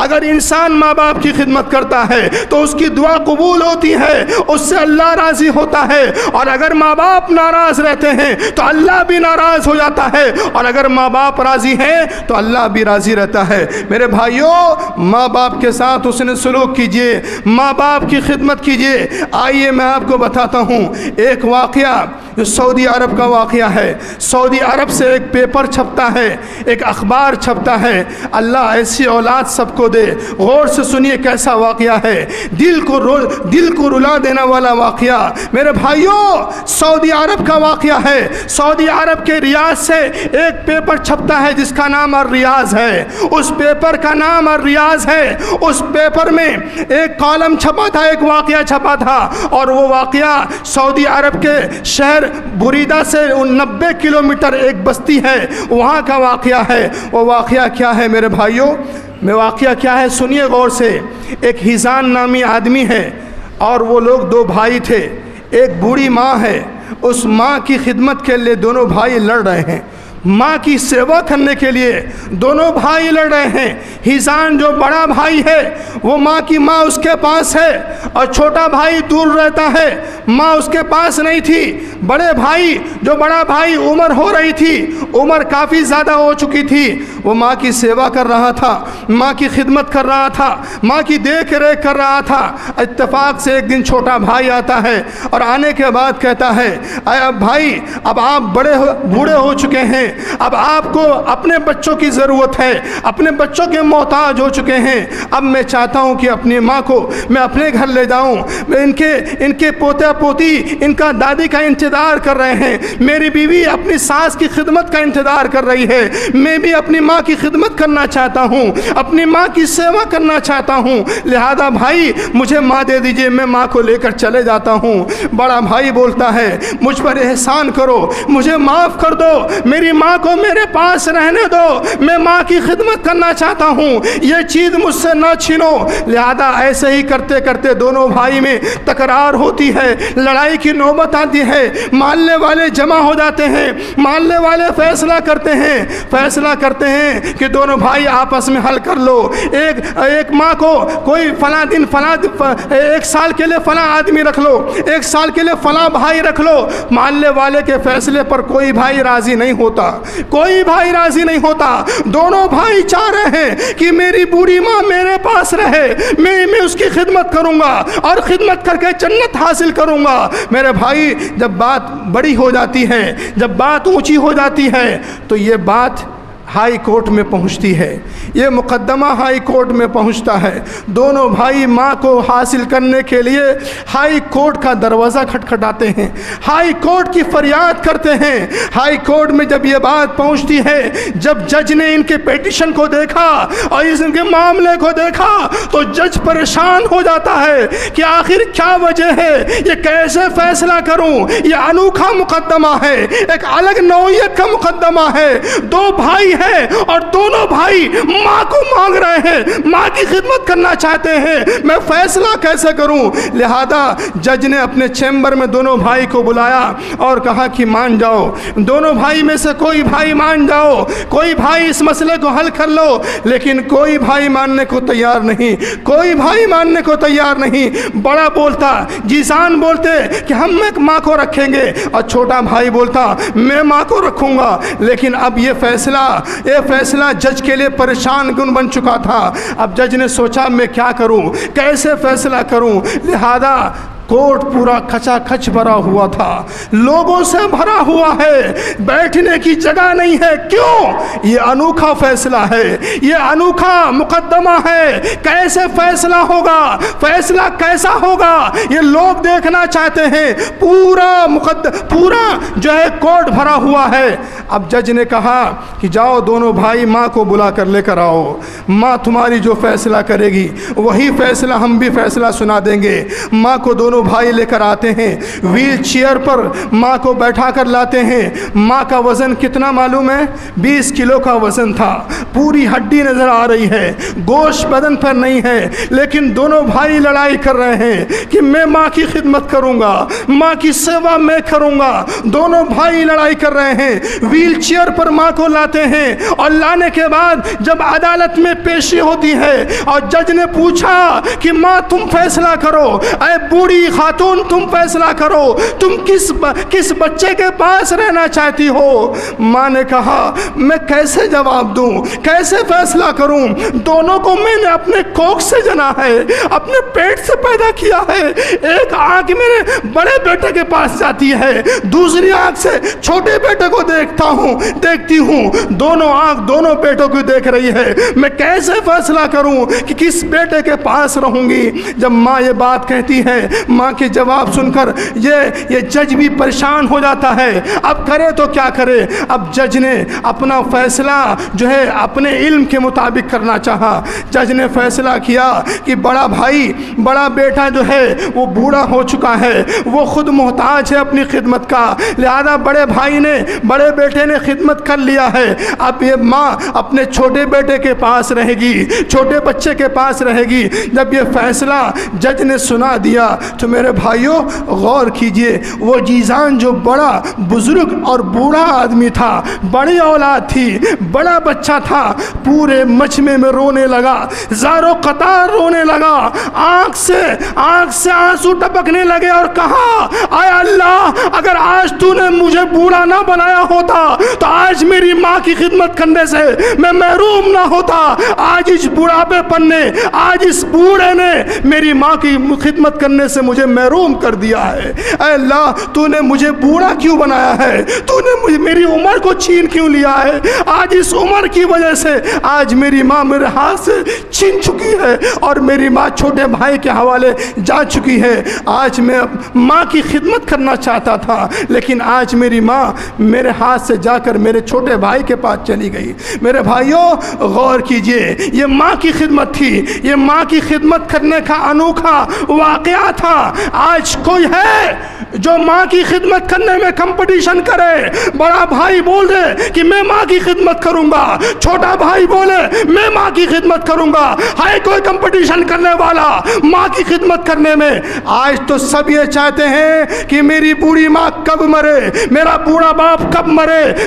اگر انسان ماں باپ کی خدمت کرتا ہے تو اس کی دعا قبول ہوتی ہے، اس سے اللہ راضی ہوتا ہے، اور اگر ماں باپ ناراض رہتے ہیں تو اللہ بھی ناراض ہو جاتا ہے، اور اگر ماں باپ راضی ہیں تو اللہ بھی راضی رہتا ہے۔ میرے بھائیوں، ماں باپ کے ساتھ حسن سلوک کیجئے، ماں باپ کی خدمت کیجئے۔ آئیے میں آپ کو بتاتا ہوں ایک واقعہ جو سعودی عرب کا واقعہ ہے۔ سعودی عرب سے ایک پیپر چھپتا ہے، ایک اخبار چھپتا ہے۔ اللہ ایسی اولاد سب کو دے۔ غور سے سنیے کیسا واقعہ ہے، دل کو رلا دینے والا واقعہ۔ میرے بھائیوں، سعودی عرب کا واقعہ ہے۔ سعودی عرب کے ریاض سے ایک پیپر چھپتا ہے جس کا نام الریاض ہے۔ اس پیپر کا نام الریاض ہے۔ اس پیپر میں ایک کالم چھپا تھا، ایک واقعہ چھپا تھا، اور وہ واقعہ سعودی عرب کے شہر بریدہ سے 90 کلومیٹر ایک بستی ہے، وہاں کا واقعہ ہے۔ وہ واقعہ کیا ہے میرے بھائیوں؟ واقعہ کیا ہے سنیے غور سے۔ ایک ہیزان نامی آدمی ہے اور وہ لوگ دو بھائی تھے۔ ایک بوڑھی ماں ہے، اس ماں کی خدمت کے لیے دونوں بھائی لڑ رہے ہیں، ماں کی سیوا کرنے کے لیے دونوں بھائی لڑ رہے ہیں۔ ہیزان جو بڑا بھائی ہے وہ ماں اس کے پاس ہے، اور چھوٹا بھائی دور رہتا ہے، ماں اس کے پاس نہیں تھی۔ بڑے بھائی جو بڑا بھائی عمر ہو رہی تھی، عمر کافی زیادہ ہو چکی تھی، وہ ماں کی سیوا کر رہا تھا، ماں کی خدمت کر رہا تھا، ماں کی دیکھ ریکھ کر رہا تھا۔ اتفاق سے ایک دن چھوٹا بھائی آتا ہے اور آنے کے بعد کہتا ہے، بھائی اب آپ بوڑھے ہو چکے ہیں، اب آپ کو اپنے بچوں کی ضرورت ہے، اپنے بچوں کے محتاج ہو چکے ہیں۔ اب میں چاہتا ہوں کہ اپنی ماں کو میں اپنے گھر لے جاؤں، میں ان کے پوتا پوتی ان کا دادی کا انتظار کر رہے ہیں، میری بیوی اپنی ساس کی خدمت کا انتظار کر رہی ہے، میں بھی اپنی ماں کی خدمت کرنا چاہتا ہوں، اپنی ماں کی سیوا کرنا چاہتا ہوں، لہذا بھائی مجھے ماں دے دیجئے، میں ماں کو لے کر چلے جاتا ہوں۔ بڑا بھائی بولتا ہے، مجھ پر احسان کرو، مجھے معاف کر دو، میری ماں کو میرے پاس رہنے دو، میں ماں کی خدمت کرنا چاہتا ہوں، یہ چیز مجھ سے نہ چھینو۔ لہذا ایسے ہی کرتے کرتے دونوں بھائی میں تکرار ہوتی ہے، لڑائی کی نوبت آتی ہے، محلے والے جمع ہو جاتے ہیں، محلے والے فیصلہ کرتے ہیں کہ دونوں بھائی آپس میں حل کر لو، ایک ماں کو کوئی فلاں دن ایک سال کے لیے فلاں آدمی رکھ لو، ایک سال کے لیے فلاں بھائی رکھ لو۔ محلے والے کے فیصلے پر کوئی بھائی راضی نہیں ہوتا، کوئی بھائی راضی نہیں ہوتا۔ دونوں بھائی چاہ رہے ہیں کہ میری بوڑھی ماں میرے پاس رہے، میں اس کی خدمت کروں گا اور خدمت کر کے جنت حاصل کروں گا۔ میرے بھائی، جب بات بڑی ہو جاتی ہے، جب بات اونچی ہو جاتی ہے تو یہ بات ہائی کورٹ میں پہنچتی ہے، یہ مقدمہ ہائی کورٹ میں پہنچتا ہے۔ دونوں بھائی ماں کو حاصل کرنے کے لیے ہائی کورٹ کا دروازہ کھٹکھٹاتے ہیں، ہائی کورٹ کی فریاد کرتے ہیں۔ ہائی کورٹ میں جب یہ بات پہنچتی ہے، جب جج نے ان کے پیٹیشن کو دیکھا اور ان کے معاملے کو دیکھا تو جج پریشان ہو جاتا ہے کہ آخر کیا وجہ ہے، یہ کیسے فیصلہ کروں۔ یہ انوکھا مقدمہ ہے، ایک الگ نوعیت کا مقدمہ ہے۔ دو بھائی ہے اور دونوں بھائی ماں کو مانگ رہے ہیں، ماں کی خدمت کرنا چاہتے ہیں، میں فیصلہ کیسے کروں۔ لہذا جج نے اپنے چیمبر میں دونوں بھائی کو بلایا اور کہا کہ مان جاؤ، دونوں بھائی میں سے کوئی بھائی مان جاؤ، کوئی بھائی اس مسئلے کو حل کر لو۔ لیکن کوئی بھائی ماننے کو تیار نہیں، کوئی بھائی ماننے کو تیار نہیں۔ بڑا بولتا، جیسان بولتے کہ ہم ماں کو رکھیں گے، اور چھوٹا بھائی بولتا میں ماں کو رکھوں گا۔ لیکن اب یہ فیصلہ جج کے لیے پریشان کن بن چکا تھا۔ اب جج نے سوچا میں کیا کروں، کیسے فیصلہ کروں۔ لہذا کورٹ پورا کھچا کھچ بھرا ہوا تھا، لوگوں سے بھرا ہوا ہے، بیٹھنے کی جگہ نہیں ہے۔ کیوں؟ یہ انوکھا فیصلہ ہے، یہ انوکھا مقدمہ ہے۔ کیسے فیصلہ ہوگا، فیصلہ کیسا ہوگا، یہ لوگ دیکھنا چاہتے ہیں۔ پورا جو ہے کورٹ بھرا ہوا ہے۔ اب جج نے کہا کہ جاؤ دونوں بھائی ماں کو بلا کر لے کر آؤ، ماں تمہاری جو فیصلہ کرے گی وہی فیصلہ ہم بھی فیصلہ سنا دیں گے۔ ماں کو دونوں دونوں بھائی لے کر آتے ہیں، ویل چیئر پر ماں کو بیٹھا کر لاتے ہیں۔ ماں کا وزن کتنا معلوم ہے؟ 20 کلو کا وزن تھا، پوری ہڈی نظر آ رہی ہے، گوشت بدن پر نہیں ہے، لیکن دونوں بھائی لڑائی کر رہے ہیں کہ میں ماں کی خدمت کروں گا، ماں کی سیوا میں کروں گا۔ دونوں بھائی لڑائی کر رہے ہیں، ویل چیئر پر ماں کو لاتے ہیں، اور لانے کے بعد جب عدالت میں پیشی ہوتی ہے اور جج نے پوچھا کہ ماں تم فیصلہ کرو، اے بوڑھی خاتون تم فیصلہ کرو، تم کس بچے کے پاس رہنا چاہتی ہو؟ ماں نے کہا میں کیسے جواب دوں، کیسے فیصلہ کروں؟ دونوں کو میں نے اپنے کوکھ سے جنا ہے، اپنے پیٹ سے پیدا کیا ہے۔ ایک آنکھ میرے بڑے بیٹے کے پاس جاتی ہے، دوسری آنکھ سے چھوٹے بیٹے کو دیکھتی ہوں، دونوں آنکھ دونوں بیٹوں کو دیکھ رہی ہے، میں کیسے فیصلہ کروں کہ کس بیٹے کے پاس رہوں گی؟ جب ماں یہ بات کہتی ہے، ماں کے جواب سن کر یہ جج بھی پریشان ہو جاتا ہے، اب کرے تو کیا کرے؟ اب جج نے اپنا فیصلہ جو ہے اپنے علم کے مطابق کرنا چاہا۔ جج نے فیصلہ کیا کہ بڑا بیٹا جو ہے وہ بوڑھا ہو چکا ہے، وہ خود محتاج ہے اپنی خدمت کا، لہذا بڑے بیٹے نے خدمت کر لیا ہے، اب یہ ماں اپنے چھوٹے بیٹے کے پاس رہے گی، چھوٹے بچے کے پاس رہے گی۔ جب یہ فیصلہ جج نے سنا دیا تو میرے بھائیوں غور کیجئے، وہ جیزان جو بڑا بزرگ اور بوڑھا آدمی تھا، بڑی اولاد تھی، بڑا بچہ تھا، پورے مجمع میں رونے لگا، زاروں قطار رونے لگا، آنکھ سے آنسو ٹپکنے لگے اور کہا اے اللہ، اگر آج تو نے مجھے بوڑھا نہ بنایا ہوتا تو آج میری ماں کی خدمت کرنے سے میں محروم نہ ہوتا، آج اس بوڑھاپے پن نے، آج اس بوڑھے نے میری ماں کی خدمت کرنے سے مجھے محروم کر دیا ہے۔ اے اللہ، تو نے مجھے بوڑھا کیوں بنایا ہے؟ تو نے میری عمر کو چھین کیوں لیا ہے؟ آج اس عمر کی وجہ سے آج میری ماں میرے ہاتھ سے چھین چکی ہے اور میری ماں چھوٹے بھائی کے حوالے جا چکی ہے۔ آج میں ماں کی خدمت کرنا چاہتا تھا، لیکن آج میری ماں میرے ہاتھ سے جا کر میرے چھوٹے بھائی کے پاس چلی گئی۔ میرے بھائیوں غور کیجئے، یہ ماں کی خدمت تھی، یہ ماں کی خدمت کرنے کا انوکھا واقعہ تھا۔ آج کوئی ہے جو ماں کی خدمت کرنے میں کمپٹیشن کرے؟ بڑا بھائی بول دے کہ میں ماں کی خدمت کروں گا، چھوٹا بھائی بولے میں ماں کی خدمت کروں گا، ہے کوئی کمپٹیشن کرنے والا ماں کی خدمت کرنے میں؟ آج تو سب یہ چاہتے ہیں کہ میری بوڑھی ماں کب مرے، میرا بوڑھا باپ کب مرے،